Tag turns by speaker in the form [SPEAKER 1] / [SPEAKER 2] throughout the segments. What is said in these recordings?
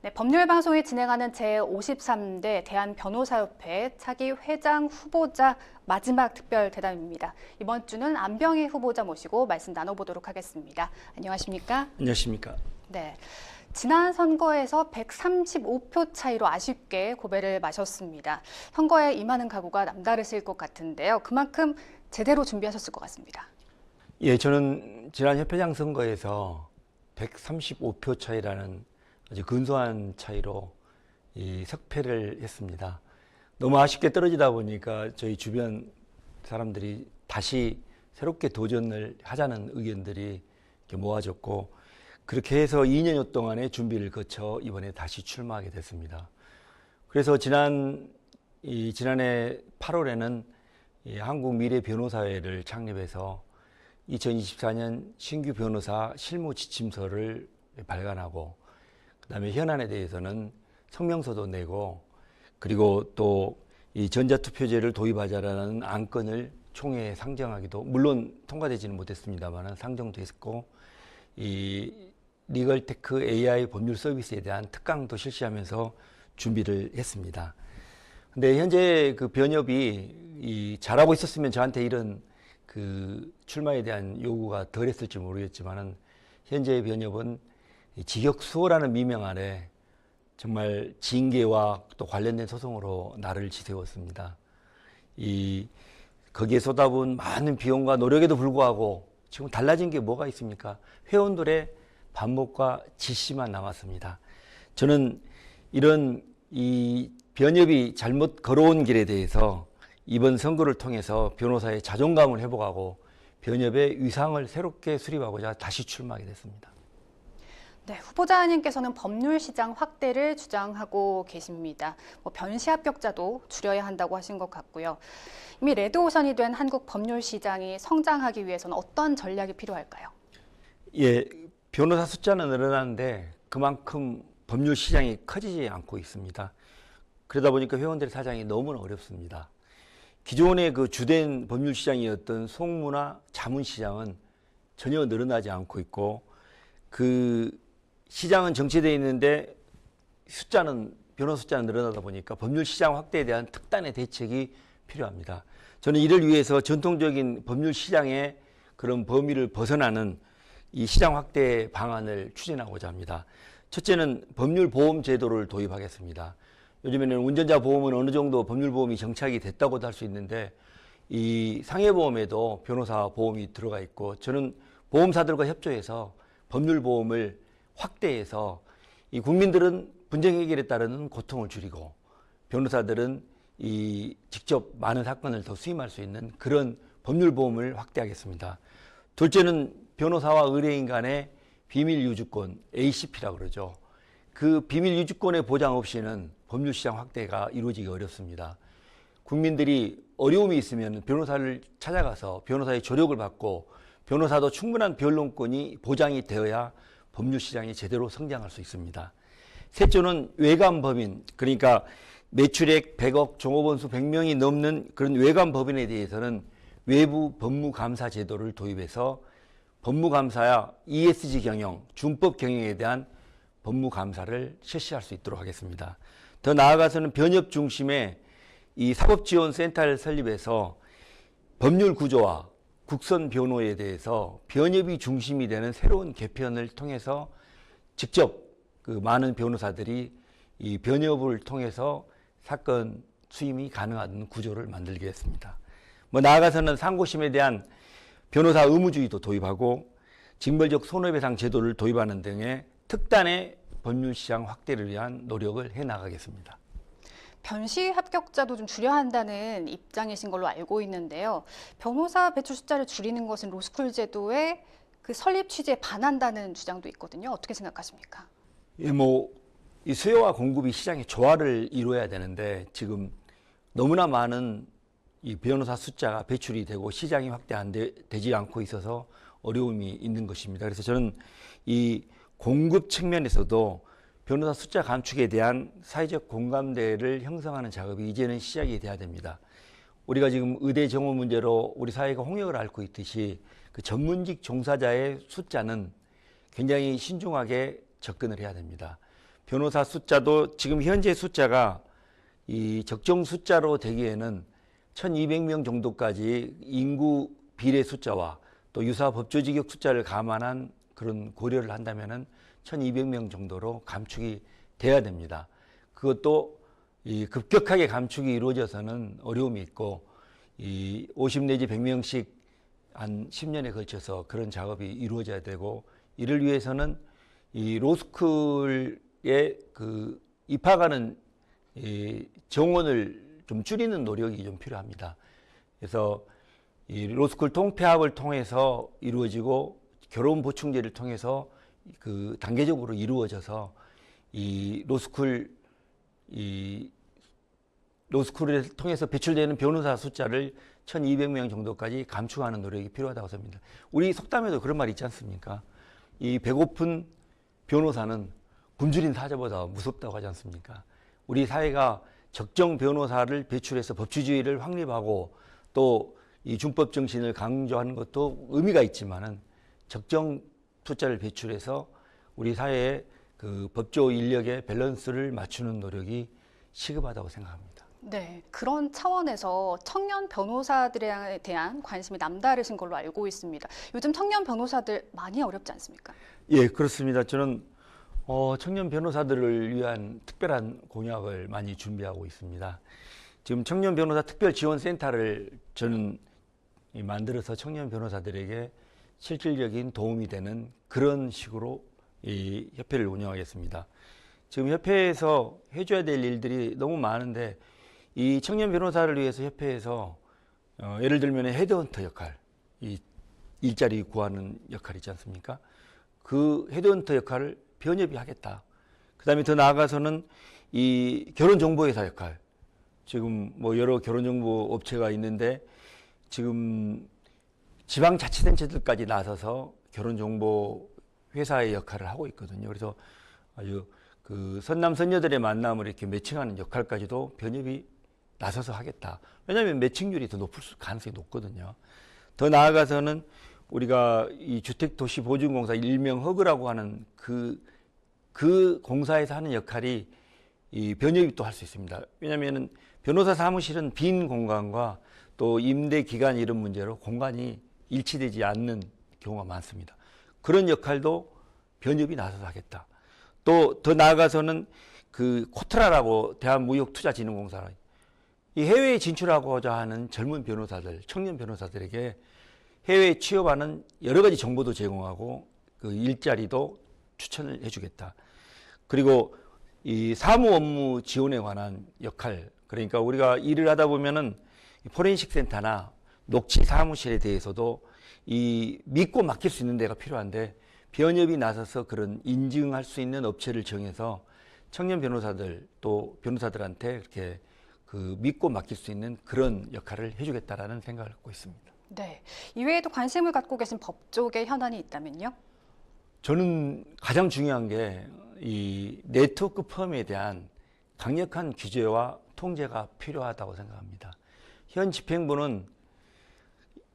[SPEAKER 1] 네, 법률방송이 진행하는 제53대 대한변호사협회 차기 회장 후보자 마지막 특별 대담입니다. 이번 주는 안병희 후보자 모시고 말씀 나눠보도록 하겠습니다. 안녕하십니까?
[SPEAKER 2] 안녕하십니까?
[SPEAKER 1] 네, 지난 선거에서 135표 차이로 아쉽게 고배를 마셨습니다. 선거에 임하는 각오가 남다르실 것 같은데요. 그만큼 제대로 준비하셨을 것 같습니다.
[SPEAKER 2] 예, 저는 지난 협회장 선거에서 135표 차이라는 아주 근소한 차이로 석패를 했습니다. 너무 아쉽게 떨어지다 보니까 저희 주변 사람들이 다시 새롭게 도전을 하자는 의견들이 이렇게 모아졌고, 그렇게 해서 2년여 동안의 준비를 거쳐 이번에 다시 출마하게 됐습니다. 그래서 지난해 8월에는 한국미래변호사회를 창립해서 2024년 신규 변호사 실무 지침서를 발간하고, 그다음에 현안에 대해서는 성명서도 내고, 그리고 또 이 전자투표제를 도입하자라는 안건을 총회에 상정하기도, 물론 통과되지는 못했습니다만 상정도 했고, 이 리걸테크 AI 법률 서비스에 대한 특강도 실시하면서 준비를 했습니다. 근데 현재 그 변협이 잘하고 있었으면 저한테 이런 그 출마에 대한 요구가 덜했을지 모르겠지만은, 현재의 변협은 직역수호라는 미명 아래 정말 징계와 또 관련된 소송으로 나를 지새웠습니다. 거기에 쏟아부은 많은 비용과 노력에도 불구하고 지금 달라진 게 뭐가 있습니까? 회원들의 반목과 지시만 남았습니다. 저는 이런 이 변협이 잘못 걸어온 길에 대해서 이번 선거를 통해서 변호사의 자존감을 회복하고 변협의 위상을 새롭게 수립하고자 다시 출마하게 됐습니다.
[SPEAKER 1] 네, 후보자님께서는 법률 시장 확대를 주장하고 계십니다. 변시 합격자도 줄여야 한다고 하신 것 같고요. 이미 레드오션이 된 한국 법률 시장이 성장하기 위해서는 어떤 전략이 필요할까요?
[SPEAKER 2] 예, 변호사 숫자는 늘어나는데 그만큼 법률 시장이 커지지 않고 있습니다. 그러다 보니까 회원들의 사정이 너무나 어렵습니다. 기존의 그 주된 법률 시장이었던 송무나 자문 시장은 전혀 늘어나지 않고 있고, 그 시장은 정체되어 있는데 변호사 숫자는 늘어나다 보니까 법률 시장 확대에 대한 특단의 대책이 필요합니다. 저는 이를 위해서 전통적인 법률 시장의 그런 범위를 벗어나는 이 시장 확대 방안을 추진하고자 합니다. 첫째는 법률보험 제도를 도입하겠습니다. 요즘에는 운전자 보험은 어느 정도 법률보험이 정착이 됐다고도 할 수 있는데, 이 상해보험에도 변호사 보험이 들어가 있고, 저는 보험사들과 협조해서 법률보험을 확대해서 이 국민들은 분쟁 해결에 따르는 고통을 줄이고, 변호사들은 이 직접 많은 사건을 더 수임할 수 있는 그런 법률보험을 확대하겠습니다. 둘째는 변호사와 의뢰인 간의 비밀유주권, ACP라고 그러죠. 그 비밀유주권의 보장 없이는 법률시장 확대가 이루어지기 어렵습니다. 국민들이 어려움이 있으면 변호사를 찾아가서 변호사의 조력을 받고, 변호사도 충분한 변론권이 보장이 되어야 법률시장이 제대로 성장할 수 있습니다. 셋째는 외관법인, 그러니까 매출액 100억, 종업원수 100명이 넘는 그런 외관법인에 대해서는 외부 법무감사 제도를 도입해서 법무감사야 ESG 경영, 준법 경영에 대한 법무감사를 실시할 수 있도록 하겠습니다. 더 나아가서는 변협 중심의 이 사법지원센터를 설립해서 법률 구조와 국선 변호에 대해서 변협이 중심이 되는 새로운 개편을 통해서 직접 그 많은 변호사들이 이 변협을 통해서 사건 수임이 가능한 구조를 만들겠습니다. 나아가서는 상고심에 대한 변호사 의무주의도 도입하고 징벌적 손해배상 제도를 도입하는 등의 특단의 법률시장 확대를 위한 노력을 해나가겠습니다.
[SPEAKER 1] 변시 합격자도 좀 줄여야 한다는 입장이신 걸로 알고 있는데요. 변호사 배출 숫자를 줄이는 것은 로스쿨 제도의 그 설립 취지에 반한다는 주장도 있거든요. 어떻게 생각하십니까?
[SPEAKER 2] 예, 이 수요와 공급이 시장의 조화를 이루어야 되는데, 지금 너무나 많은 이 변호사 숫자가 배출이 되고 시장이 확대되지 않고 있어서 어려움이 있는 것입니다. 그래서 저는 이 공급 측면에서도 변호사 숫자 감축에 대한 사회적 공감대를 형성하는 작업이 이제는 시작이 돼야 됩니다. 우리가 지금 의대 정원 문제로 우리 사회가 홍역을 앓고 있듯이 그 전문직 종사자의 숫자는 굉장히 신중하게 접근을 해야 됩니다. 변호사 숫자도 지금 현재 숫자가 이 적정 숫자로 되기에는 1200명 정도까지 인구 비례 숫자와 또 유사 법조직역 숫자를 감안한 그런 고려를 한다면은 1200명 정도로 감축이 돼야 됩니다. 그것도 이 급격하게 감축이 이루어져서는 어려움이 있고 이 50 내지 100명씩 한 10년에 걸쳐서 그런 작업이 이루어져야 되고 이를 위해서는 이 로스쿨에 그 입학하는 이 정원을 좀 줄이는 노력이 좀 필요합니다. 그래서 이 로스쿨 통폐합을 통해서 이루어지고 결혼 보충제를 통해서 그 단계적으로 이루어져서 이 로스쿨을 통해서 배출되는 변호사 숫자를 1200명 정도까지 감축하는 노력이 필요하다고 생각합니다. 우리 속담에도 그런 말 있지 않습니까? 이 배고픈 변호사는 굶주린 사자보다 무섭다고 하지 않습니까? 우리 사회가 적정 변호사를 배출해서 법치주의를 확립하고 또 이 준법 정신을 강조하는 것도 의미가 있지만은 적정 숫자를 배출해서 우리 사회의 그 법조 인력의 밸런스를 맞추는 노력이 시급하다고 생각합니다.
[SPEAKER 1] 네, 그런 차원에서 청년 변호사들에 대한 관심이 남다르신 걸로 알고 있습니다. 요즘 청년 변호사들 많이 어렵지 않습니까?
[SPEAKER 2] 예, 그렇습니다. 저는 청년 변호사들을 위한 특별한 공약을 많이 준비하고 있습니다. 지금 청년 변호사 특별 지원센터를 저는 만들어서 청년 변호사들에게 실질적인 도움이 되는 그런 식으로 이 협회를 운영하겠습니다. 지금 협회에서 해줘야 될 일들이 너무 많은데 이 청년 변호사를 위해서 협회에서 예를 들면 헤드헌터 역할, 이 일자리 구하는 역할 있지 않습니까? 그 헤드헌터 역할을 변협이 하겠다. 그 다음에 더 나아가서는 이 결혼정보회사 역할, 지금 뭐 여러 결혼정보 업체가 있는데 지금 지방자치단체들까지 나서서 결혼정보 회사의 역할을 하고 있거든요. 그래서 아주 그 선남 선녀들의 만남을 이렇게 매칭하는 역할까지도 변협이 나서서 하겠다. 왜냐하면 매칭률이 더 높을 가능성이 높거든요. 더 나아가서는 우리가 이 주택도시보증공사 일명 허그라고 하는 그 공사에서 하는 역할이 이 변협이 또 할 수 있습니다. 왜냐하면 변호사 사무실은 빈 공간과 또 임대 기간 이런 문제로 공간이 일치되지 않는 경우가 많습니다. 그런 역할도 변협이 나서서 하겠다. 또 더 나아가서는 그 코트라라고 대한무역투자진흥공사 이 해외에 진출하고자 하는 젊은 변호사들, 청년 변호사들에게 해외에 취업하는 여러 가지 정보도 제공하고 그 일자리도 추천을 해주겠다. 그리고 이 사무 업무 지원에 관한 역할, 그러니까 우리가 일을 하다 보면은 포렌식 센터나 녹취 사무실에 대해서도 이 믿고 맡길 수 있는 데가 필요한데 변협이 나서서 그런 인증할 수 있는 업체를 정해서 청년 변호사들 또 변호사들한테 이렇게 그 믿고 맡길 수 있는 그런 역할을 해주겠다라는 생각을 갖고 있습니다.
[SPEAKER 1] 네, 이외에도 관심을 갖고 계신 법조계 현안이 있다면요?
[SPEAKER 2] 저는 가장 중요한 게 이 네트워크 펌에 대한 강력한 규제와 통제가 필요하다고 생각합니다. 현 집행부는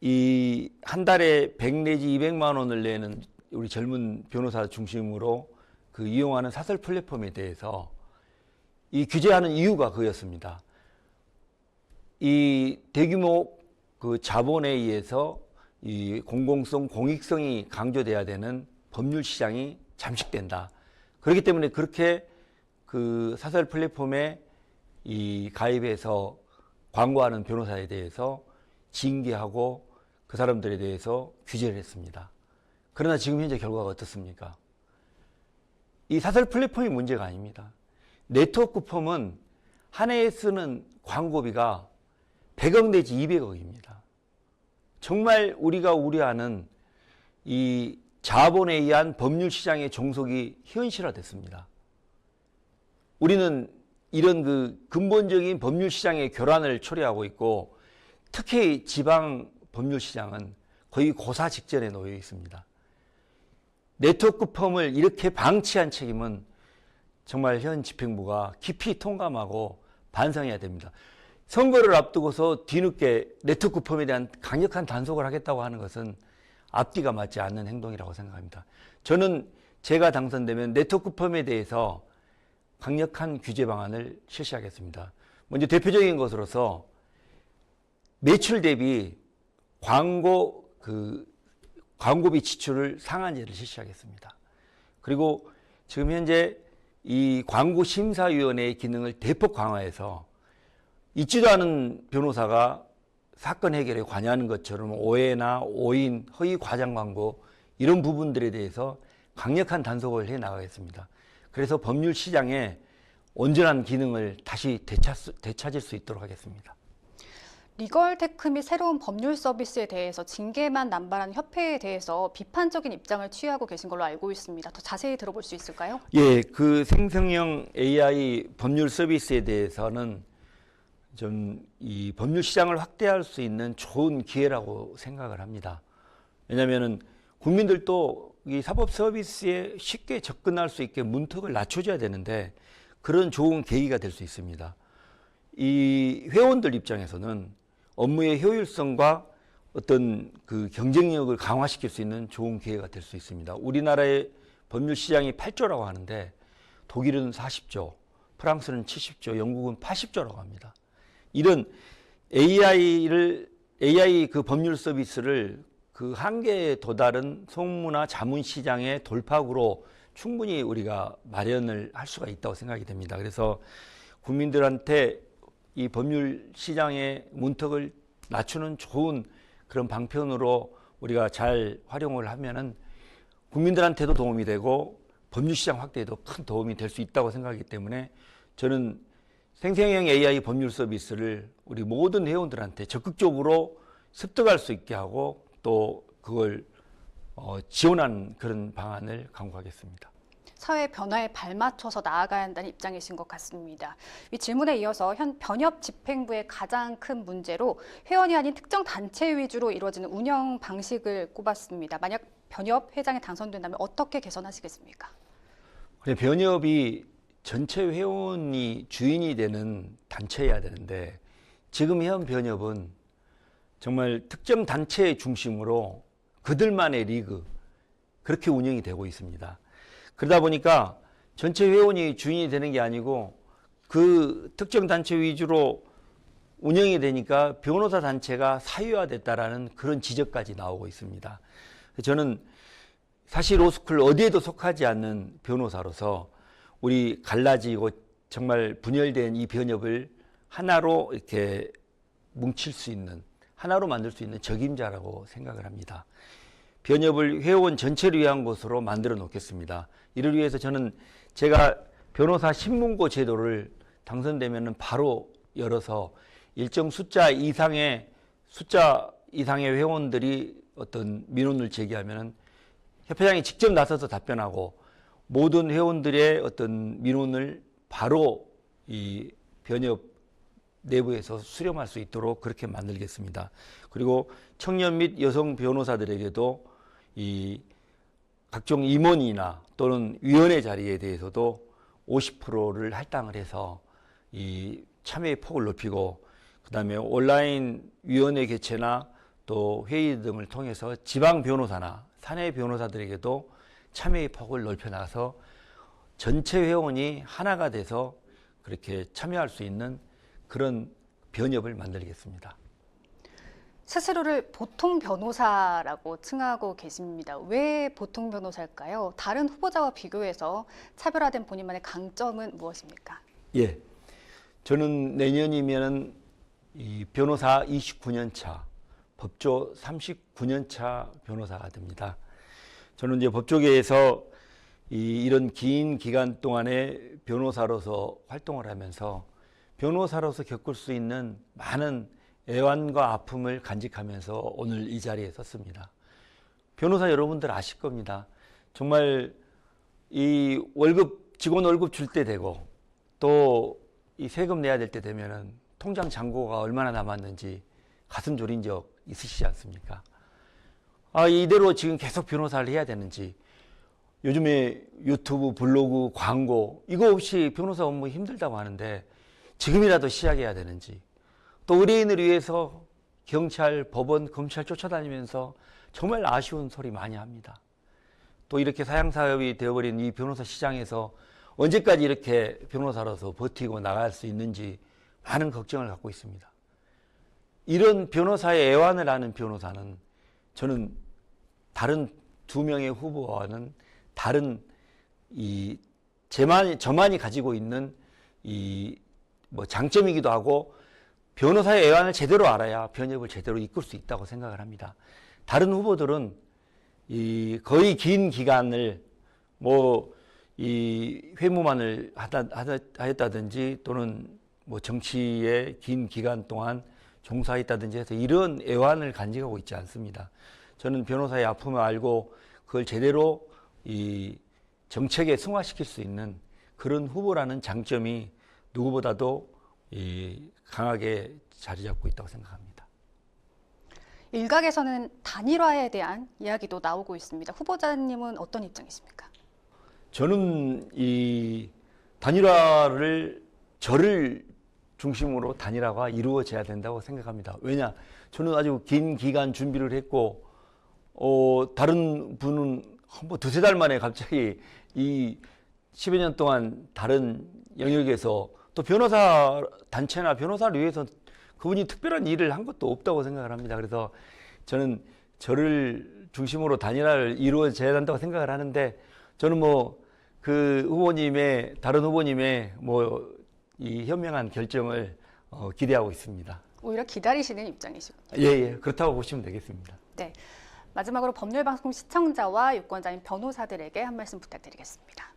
[SPEAKER 2] 이 한 달에 100 내지 200만 원을 내는 우리 젊은 변호사 중심으로 그 이용하는 사설 플랫폼에 대해서 이 규제하는 이유가 그였습니다. 이 대규모 그 자본에 의해서 이 공공성, 공익성이 강조돼야 되는 법률 시장이 잠식된다. 그렇기 때문에 그렇게 그 사설 플랫폼에 이 가입해서 광고하는 변호사에 대해서 징계하고 그 사람들에 대해서 규제를 했습니다. 그러나 지금 현재 결과가 어떻습니까? 이 사설 플랫폼이 문제가 아닙니다. 네트워크 펌은 한 해에 쓰는 광고비가 100억 내지 200억입니다. 정말 우리가 우려하는 이 자본에 의한 법률 시장의 종속이 현실화됐습니다. 우리는 이런 그 근본적인 법률 시장의 교란을 초래하고 있고 특히 지방 법률 시장은 거의 고사 직전에 놓여 있습니다. 네트워크 펌을 이렇게 방치한 책임은 정말 현 집행부가 깊이 통감하고 반성해야 됩니다. 선거를 앞두고서 뒤늦게 네트워크 펌에 대한 강력한 단속을 하겠다고 하는 것은 앞뒤가 맞지 않는 행동이라고 생각합니다. 저는 제가 당선되면 네트워크 펌에 대해서 강력한 규제 방안을 실시하겠습니다. 먼저 대표적인 것으로서 매출 대비 광고비 지출을 상한제를 실시하겠습니다. 그리고 지금 현재 이 광고심사위원회의 기능을 대폭 강화해서 있지도 않은 변호사가 사건 해결에 관여하는 것처럼 오해나 오인, 허위 과장 광고 이런 부분들에 대해서 강력한 단속을 해 나가겠습니다. 그래서 법률 시장에 온전한 기능을 다시 되찾을 수 있도록 하겠습니다.
[SPEAKER 1] 리걸테크 및 새로운 법률 서비스에 대해서 징계만 남발하는 협회에 대해서 비판적인 입장을 취하고 계신 걸로 알고 있습니다. 더 자세히 들어볼 수 있을까요?
[SPEAKER 2] 예, 그 생성형 AI 법률 서비스에 대해서는 좀 이 법률 시장을 확대할 수 있는 좋은 기회라고 생각을 합니다. 왜냐하면은 국민들도 이 사법 서비스에 쉽게 접근할 수 있게 문턱을 낮춰줘야 되는데 그런 좋은 계기가 될 수 있습니다. 이 회원들 입장에서는 업무의 효율성과 어떤 그 경쟁력을 강화시킬 수 있는 좋은 기회가 될 수 있습니다. 우리나라의 법률 시장이 8조라고 하는데 독일은 40조, 프랑스는 70조, 영국은 80조라고 합니다. 이런 AI 그 법률 서비스를 그 한계에 도달한 송무나 자문 시장의 돌파구로 충분히 우리가 마련을 할 수가 있다고 생각이 됩니다. 그래서 국민들한테 이 법률 시장의 문턱을 낮추는 좋은 그런 방편으로 우리가 잘 활용을 하면은 국민들한테도 도움이 되고 법률 시장 확대에도 큰 도움이 될 수 있다고 생각하기 때문에 저는 생성형 AI 법률 서비스를 우리 모든 회원들한테 적극적으로 습득할 수 있게 하고 또 그걸 지원하는 그런 방안을 강구하겠습니다.
[SPEAKER 1] 사회 변화에 발맞춰서 나아가야 한다는 입장이신 것 같습니다. 이 질문에 이어서 현 변협 집행부의 가장 큰 문제로 회원이 아닌 특정 단체 위주로 이루어지는 운영 방식을 꼽았습니다. 만약 변협 회장에 당선된다면 어떻게 개선하시겠습니까?
[SPEAKER 2] 변협이 전체 회원이 주인이 되는 단체여야 되는데 지금 현 변협은 정말 특정 단체 중심으로 그들만의 리그 그렇게 운영이 되고 있습니다. 그러다 보니까 전체 회원이 주인이 되는 게 아니고 그 특정 단체 위주로 운영이 되니까 변호사 단체가 사유화됐다라는 그런 지적까지 나오고 있습니다. 저는 사실 로스쿨 어디에도 속하지 않는 변호사로서 우리 갈라지고 정말 분열된 이 변협을 하나로 이렇게 뭉칠 수 있는, 하나로 만들 수 있는 적임자라고 생각을 합니다. 변협을 회원 전체를 위한 것으로 만들어 놓겠습니다. 이를 위해서 저는 제가 변호사 신문고 제도를 당선되면 바로 열어서 일정 숫자 이상의 회원들이 어떤 민원을 제기하면 협회장이 직접 나서서 답변하고 모든 회원들의 어떤 민원을 바로 이 변협 내부에서 수렴할 수 있도록 그렇게 만들겠습니다. 그리고 청년 및 여성 변호사들에게도 이 각종 임원이나 또는 위원회 자리에 대해서도 50%를 할당을 해서 이 참여의 폭을 높이고 그다음에 온라인 위원회 개최나 또 회의 등을 통해서 지방 변호사나 사내 변호사들에게도 참여의 폭을 넓혀 나가서 전체 회원이 하나가 돼서 그렇게 참여할 수 있는 그런 변협을 만들겠습니다.
[SPEAKER 1] 스스로를 보통 변호사라고 칭하고 계십니다. 왜 보통 변호사일까요? 다른 후보자와 비교해서 차별화된 본인만의 강점은 무엇입니까?
[SPEAKER 2] 예, 저는 내년이면 이 변호사 29년 차, 법조 39년 차 변호사가 됩니다. 저는 이제 법조계에서 이런 긴 기간 동안에 변호사로서 활동을 하면서 변호사로서 겪을 수 있는 많은 애환과 아픔을 간직하면서 오늘 이 자리에 섰습니다. 변호사 여러분들 아실 겁니다. 정말 이 직원 월급 줄 때 되고 또 이 세금 내야 될 때 되면은 통장 잔고가 얼마나 남았는지 가슴 졸인 적 있으시지 않습니까? 이대로 지금 계속 변호사를 해야 되는지, 요즘에 유튜브, 블로그, 광고 이거 없이 변호사 업무 힘들다고 하는데 지금이라도 시작해야 되는지, 또 의뢰인을 위해서 경찰, 법원, 검찰 쫓아다니면서 정말 아쉬운 소리 많이 합니다. 또 이렇게 사양사업이 되어버린 이 변호사 시장에서 언제까지 이렇게 변호사로서 버티고 나갈 수 있는지 많은 걱정을 갖고 있습니다. 이런 변호사의 애완을 하는 변호사는 저는 다른 두 명의 후보와는 다른 저만이 가지고 있는 장점이기도 하고 변호사의 애완을 제대로 알아야 변협을 제대로 이끌 수 있다고 생각을 합니다. 다른 후보들은 거의 긴 기간을 회무만을 하였다든지 또는 정치에 긴 기간 동안 종사했다든지 해서 이런 애환을 간직하고 있지 않습니다. 저는 변호사의 아픔을 알고 그걸 제대로 정책에 승화시킬 수 있는 그런 후보라는 장점이 누구보다도 강하게 자리 잡고 있다고 생각합니다.
[SPEAKER 1] 일각에서는 단일화에 대한 이야기도 나오고 있습니다. 후보자님은 어떤 입장이십니까?
[SPEAKER 2] 저는 이 단일화를 저를 중심으로 단일화가 이루어져야 된다고 생각합니다. 왜냐? 저는 아주 긴 기간 준비를 했고 다른 분은 두세 달 만에 갑자기 이 10여 년 동안 다른 영역에서 또 변호사 단체나 변호사를 위해서 그분이 특별한 일을 한 것도 없다고 생각을 합니다. 그래서 저는 저를 중심으로 단일화를 이루어져야 한다고 생각을 하는데 저는 다른 후보님의 이 현명한 결정을 기대하고 있습니다.
[SPEAKER 1] 오히려 기다리시는 입장이시군요.
[SPEAKER 2] 예, 그렇다고 보시면 되겠습니다.
[SPEAKER 1] 네. 마지막으로 법률방송 시청자와 유권자인 변호사들에게 한 말씀 부탁드리겠습니다.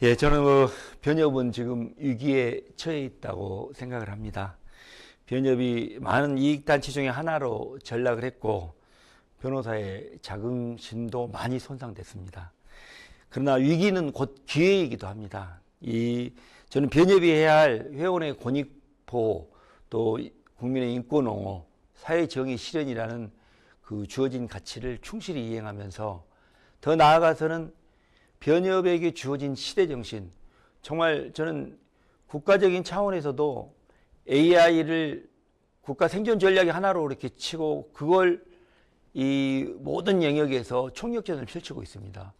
[SPEAKER 2] 예, 저는 변협은 지금 위기에 처해 있다고 생각을 합니다. 변협이 많은 이익단체 중에 하나로 전락을 했고 변호사의 자긍심도 많이 손상됐습니다. 그러나 위기는 곧 기회이기도 합니다. 저는 변협이 해야 할 회원의 권익보호, 또 국민의 인권옹호, 사회정의 실현이라는 그 주어진 가치를 충실히 이행하면서 더 나아가서는 변협에게 주어진 시대정신, 정말 저는 국가적인 차원에서도 AI를 국가 생존 전략의 하나로 이렇게 치고 그걸 이 모든 영역에서 총력전을 펼치고 있습니다.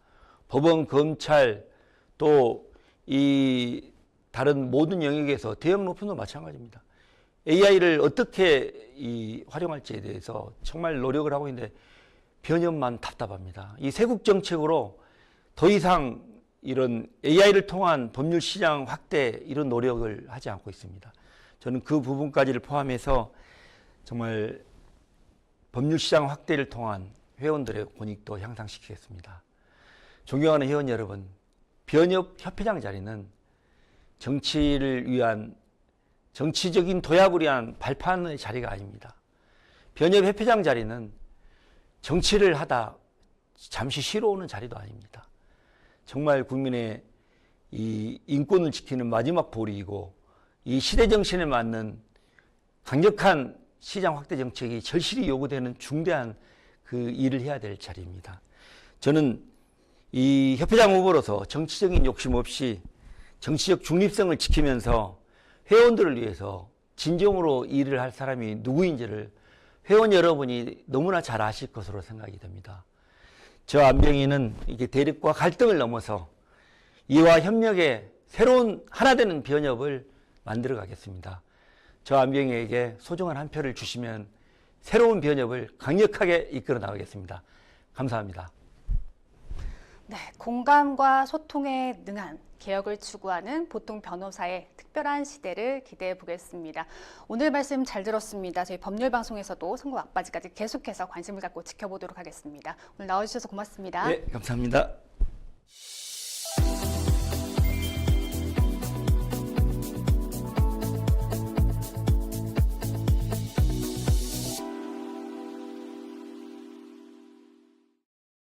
[SPEAKER 2] 법원, 검찰, 또 이 다른 모든 영역에서 대형 로펌도 마찬가지입니다. AI를 어떻게 활용할지에 대해서 정말 노력을 하고 있는데 변협만 답답합니다. 이 세국 정책으로 더 이상 이런 AI를 통한 법률 시장 확대 이런 노력을 하지 않고 있습니다. 저는 그 부분까지를 포함해서 정말 법률 시장 확대를 통한 회원들의 권익도 향상시키겠습니다. 존경하는 회원 여러분, 변협 협회장 자리는 정치를 위한 정치적인 도약을 위한 발판의 자리가 아닙니다. 변협 협회장 자리는 정치를 하다 잠시 쉬러 오는 자리도 아닙니다. 정말 국민의 이 인권을 지키는 마지막 보리이고 이 시대 정신에 맞는 강력한 시장 확대 정책이 절실히 요구되는 중대한 그 일을 해야 될 자리입니다. 저는 이 협회장 후보로서 정치적인 욕심 없이 정치적 중립성을 지키면서 회원들을 위해서 진정으로 일을 할 사람이 누구인지를 회원 여러분이 너무나 잘 아실 것으로 생각이 됩니다. 저 안병희는 이게 대립과 갈등을 넘어서 이와 협력의 새로운 하나 되는 변협을 만들어 가겠습니다. 저 안병희에게 소중한 한 표를 주시면 새로운 변협을 강력하게 이끌어 나가겠습니다. 감사합니다.
[SPEAKER 1] 네, 공감과 소통에 능한 개혁을 추구하는 보통 변호사의 특별한 시대를 기대해 보겠습니다. 오늘 말씀 잘 들었습니다. 저희 법률방송에서도 선거 막바지까지 계속해서 관심을 갖고 지켜보도록 하겠습니다. 오늘 나와주셔서 고맙습니다.
[SPEAKER 2] 네, 감사합니다.